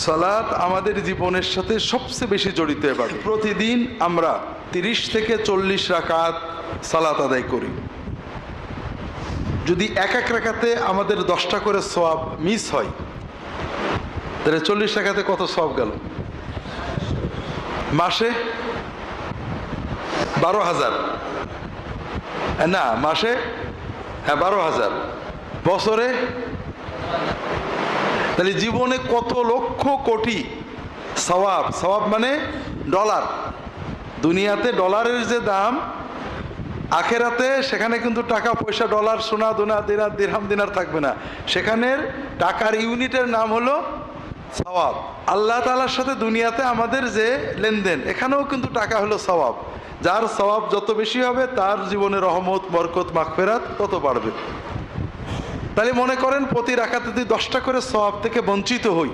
সালাত আমাদের জীবনের সাথে সবচেয়ে বেশি জড়িত। এবার প্রতিদিন আমরা 30 থেকে 40 রাকাত সালাত আদায় করি। যদি এক এক রাকাতে আমাদের 10টা করে সওয়াব মিস হয়, তাহলে 40 রাকাতে কত সওয়াব গেল? মাসে 12,000, না মাসে 12,000, বছরে তাহলে জীবনে কত লক্ষ কোটি সওয়াব। সওয়াব মানে ডলার। দুনিয়াতে ডলারের যে দাম, আখেরাতে সেখানে কিন্তু টাকা পয়সা, ডলার, সোনা দুনা, দিনার, দিরহাম, দিনার থাকবে না। সেখানের টাকার ইউনিটের নাম হলো সওয়াব। আল্লাহ তাআলার সাথে দুনিয়াতে আমাদের যে লেনদেন, এখানেও কিন্তু টাকা হলো সওয়াব। যার সওয়াব যত বেশি হবে তার জীবনে রহমত, বরকত, মাগফিরাত তত বাড়বে। তাহলে মনে করেন প্রতি রাকাতে যদি 10টা করে সওয়াব থেকে বঞ্চিত হই,